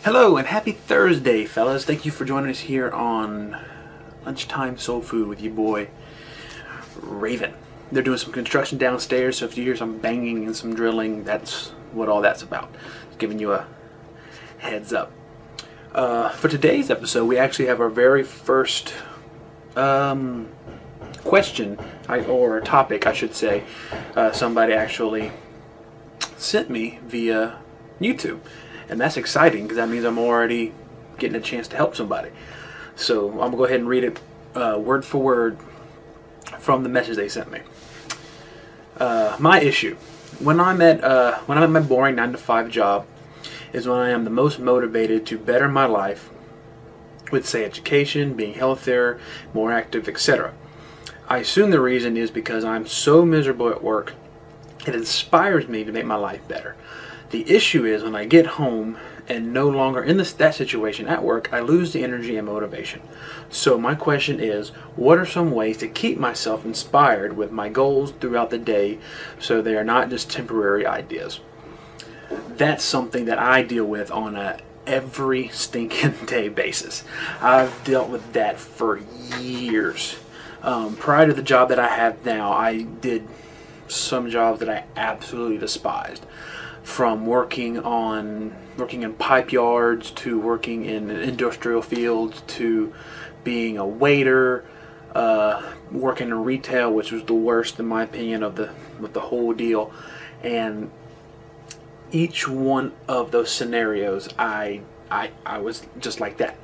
Hello and happy Thursday, fellas. Thank you for joining us here on Lunchtime Soul Food with your boy, Raven. They're doing some construction downstairs, so if you hear some banging and some drilling, that's what all that's about. Just giving you a heads up. For today's episode, we actually have our very first question, or topic, I should say. Somebody actually sent me via YouTube. And that's exciting because that means I'm already getting a chance to help somebody. So I'm going to go ahead and read it word for word from the message they sent me. My issue. When I'm at my boring 9-to-5 job is when I am the most motivated to better my life with, say, education, being healthier, more active, etc. I assume the reason is because I'm so miserable at work, it inspires me to make my life better. The issue is when I get home and no longer in that situation at work, I lose the energy and motivation. So my question is, what are some ways to keep myself inspired with my goals throughout the day so they are not just temporary ideas? That's something that I deal with on a every stinking day basis. I've dealt with that for years. Prior to the job that I have now, I did some jobs that I absolutely despised. From working in pipe yards to working in industrial fields to being a waiter, working in retail, which was the worst in my opinion of the whole deal. And each one of those scenarios, I was just like that.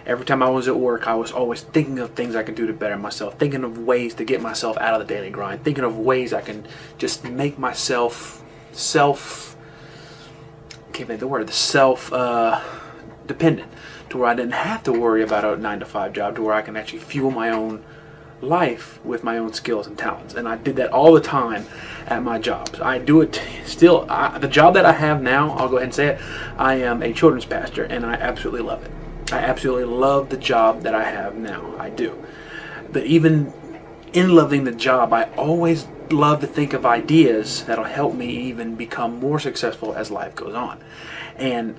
Every time I was at work, I was always thinking of things I could do to better myself, thinking of ways to get myself out of the daily grind, thinking of ways I can just make myself self-dependent, to where I didn't have to worry about a 9-to-5 job, to where I can actually fuel my own life with my own skills and talents. And I did that all the time at my jobs. I do it still. The job that I have now, I'll go ahead and say it, I am a children's pastor, and I absolutely love it. I absolutely love the job that I have now. I do. But even in loving the job, I always love to think of ideas that'll help me even become more successful as life goes on. And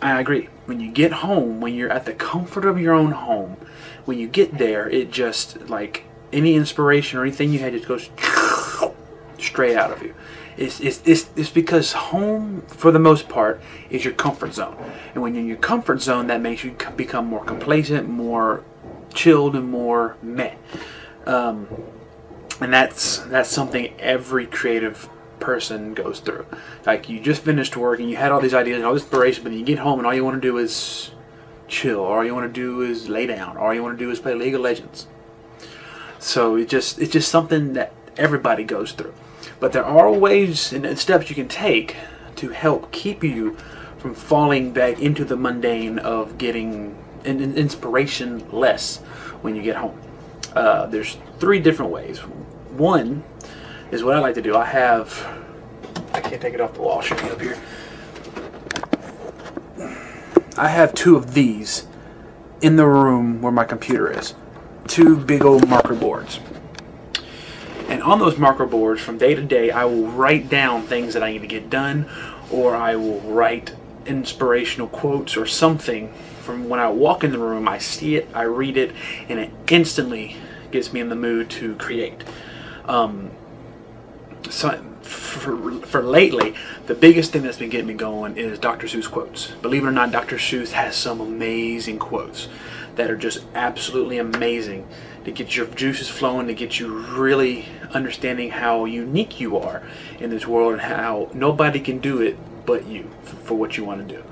I agree. When you get home, when you're at the comfort of your own home, when you get there, it just, like, any inspiration or anything you had just goes straight out of you. It's because home, for the most part, is your comfort zone. And when you're in your comfort zone, that makes you become more complacent, more chilled, and more meh. And that's something every creative person goes through. Like, you just finished work and you had all these ideas and all this inspiration, but then you get home and all you want to do is chill, or all you want to do is lay down, or all you want to do is play League of Legends. So it's just something that everybody goes through. But there are ways and steps you can take to help keep you from falling back into the mundane of getting inspiration less when you get home. There's 3 different ways. One is what I like to do. I can't take it off the wall. I'll show you up here. I have 2 of these in the room where my computer is. 2 big old marker boards. And on those marker boards, from day to day, I will write down things that I need to get done, or I will write inspirational quotes or something. From when I walk in the room, I see it, I read it, and it instantly gets me in the mood to create. So for lately, the biggest thing that's been getting me going is Dr. Seuss quotes. Believe it or not, Dr. Seuss has some amazing quotes that are just absolutely amazing to get your juices flowing, to get you really understanding how unique you are in this world and how nobody can do it but you for what you want to do.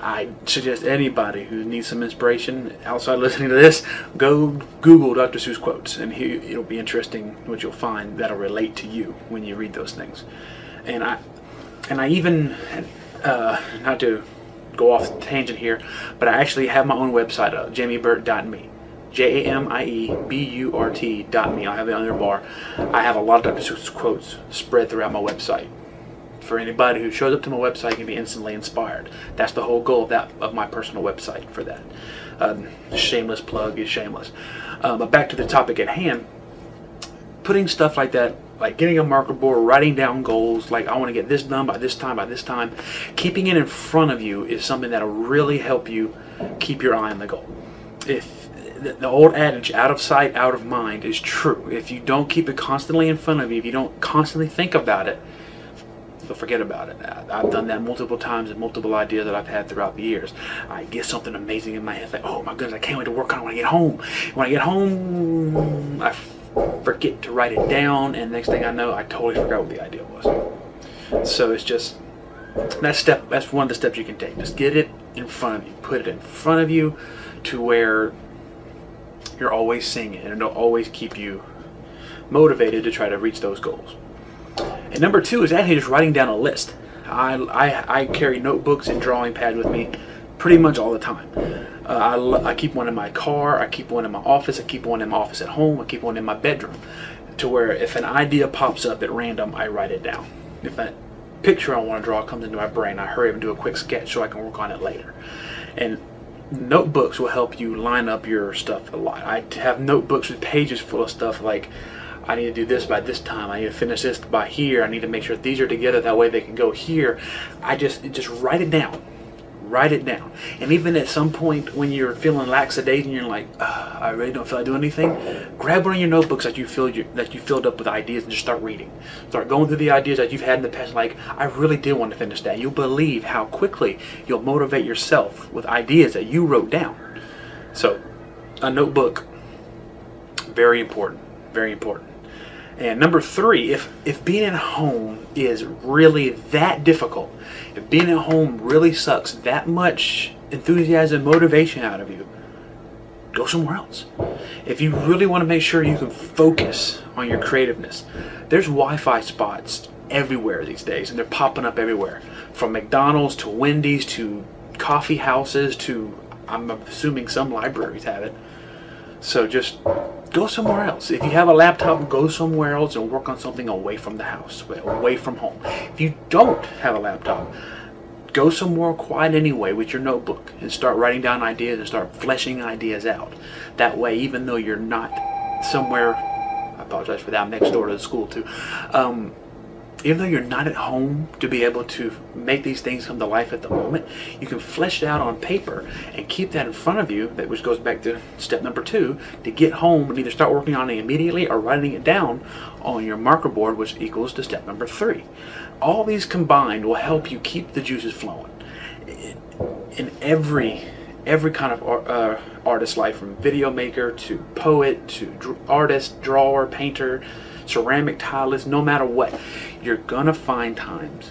I suggest anybody who needs some inspiration outside listening to this, go Google Dr. Seuss quotes, and it'll be interesting what you'll find that'll relate to you when you read those things. And I even, not to go off the tangent here, but I actually have my own website up, jamieburt.me. JAMIEBURT.me. I have it on their bar. I have a lot of Dr. Seuss quotes spread throughout my website. For anybody who shows up to my website can be instantly inspired. That's the whole goal of my personal website for that. Shameless plug is shameless. But back to the topic at hand. Putting stuff like that Like getting a marker board, writing down goals, like I want to get this done by this time, by this time. Keeping it in front of you is something that'll really help you keep your eye on the goal. If the old adage, out of sight, out of mind, is true. If you don't keep it constantly in front of you, if you don't constantly think about it, you'll forget about it. I've done that multiple times and multiple ideas that I've had throughout the years. I get something amazing in my head, like, oh my goodness, I can't wait to work on it when I get home. When I get home, I forget to write it down, and next thing I know, I totally forgot what the idea was. So it's just that's one of the steps you can take. Just get it in front of you. Put it in front of you to where you're always seeing it, and it'll always keep you motivated to try to reach those goals. And number 2 is actually just writing down a list. I carry notebooks and drawing pads with me pretty much all the time. I keep one in my car, I keep one in my office, I keep one in my office at home, I keep one in my bedroom, to where if an idea pops up at random, I write it down. If that picture I want to draw comes into my brain, I hurry up and do a quick sketch so I can work on it later. And notebooks will help you line up your stuff a lot. I have notebooks with pages full of stuff like, I need to do this by this time, I need to finish this by here, I need to make sure these are together, that way they can go here. Just write it down. Write it down. And even at some point when you're feeling lackadaisical and you're like, I really don't feel like doing anything, grab one of your notebooks that you filled up with ideas and just start reading. Start going through the ideas that you've had in the past, like, I really did want to finish that. You'll believe how quickly you'll motivate yourself with ideas that you wrote down. So a notebook, very important, very important. And number 3, if being at home is really that difficult, if being at home really sucks that much enthusiasm, motivation out of you, go somewhere else. If you really want to make sure you can focus on your creativeness, there's Wi-Fi spots everywhere these days, and they're popping up everywhere. From McDonald's to Wendy's to coffee houses to, I'm assuming some libraries have it. So just go somewhere else. If you have a laptop, go somewhere else and work on something away from the house, away from home. If you don't have a laptop, go somewhere quiet anyway with your notebook and start writing down ideas and start fleshing ideas out. That way, even though you're not somewhere, I apologize for that, I'm next door to the school too. Even though you're not at home to be able to make these things come to life at the moment, you can flesh it out on paper and keep that in front of you, which goes back to step number 2, to get home and either start working on it immediately or writing it down on your marker board, which equals to step number 3. All these combined will help you keep the juices flowing. In every kind of artist life, from video maker to poet to artist, drawer, painter, ceramic tilist, no matter what, you're gonna find times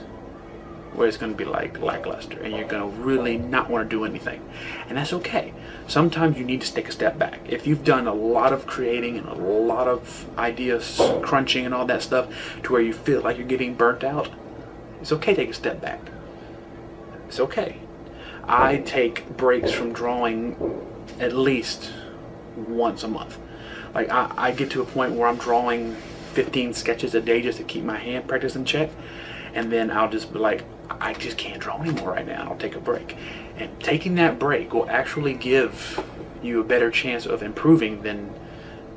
where it's gonna be like lackluster and you're gonna really not want to do anything, and that's okay. Sometimes you need to take a step back. If you've done a lot of creating and a lot of ideas crunching and all that stuff to where you feel like you're getting burnt out, it's okay to take a step back. It's okay. I take breaks from drawing at least once a month. Like I get to a point where I'm drawing 15 sketches a day just to keep my hand practice in check, and then I'll just be like, I just can't draw anymore right now. I'll take a break, and taking that break will actually give you a better chance of improving than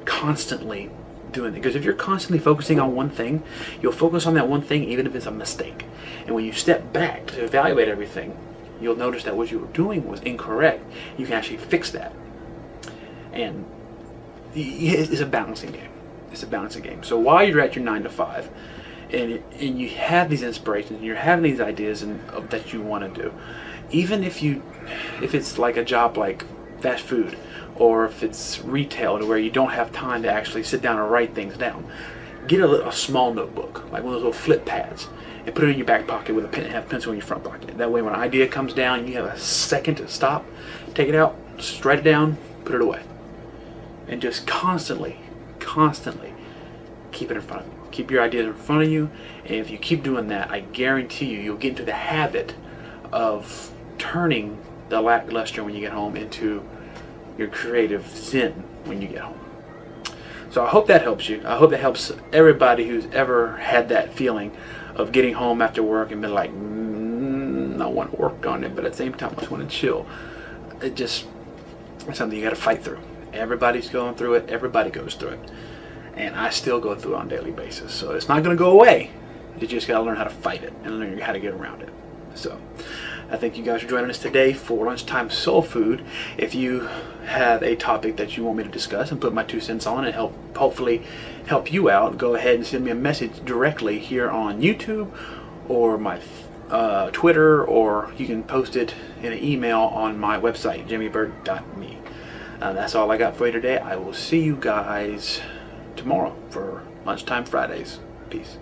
constantly doing it. Because if you're constantly focusing on one thing, you'll focus on that one thing even if it's a mistake, and when you step back to evaluate everything, you'll notice that what you were doing was incorrect. You can actually fix that, and it's a balancing game. It's a balancing game. So while you're at your 9 to 5 and you have these inspirations and you're having these ideas that you want to do, even if it's like a job like fast food, or if it's retail to where you don't have time to actually sit down and write things down, get a small notebook, like one of those little flip pads, and put it in your back pocket with a pen and have a pencil in your front pocket. That way when an idea comes down, you have a second to stop, take it out, just write it down, put it away. And just constantly keep it in front of you. Keep your ideas in front of you, and if you keep doing that, I guarantee you'll get into the habit of turning the lackluster when you get home into your creative zen when you get home. So I hope that helps you. I hope that helps everybody who's ever had that feeling of getting home after work and been like, I want to work on it, but at the same time I just want to chill. It's something you got to fight through. Everybody's going through it. Everybody goes through it. and I still go through it on a daily basis. So it's not going to go away. You just got to learn how to fight it and learn how to get around it. So I thank you guys for joining us today for Lunchtime Soul Food. If you have a topic that you want me to discuss and put my 2 cents on and hopefully help you out, go ahead and send me a message directly here on YouTube or my Twitter, or you can post it in an email on my website, jimmyburke.me. That's all I got for you today. I will see you guys tomorrow for Lunchtime Fridays. Peace.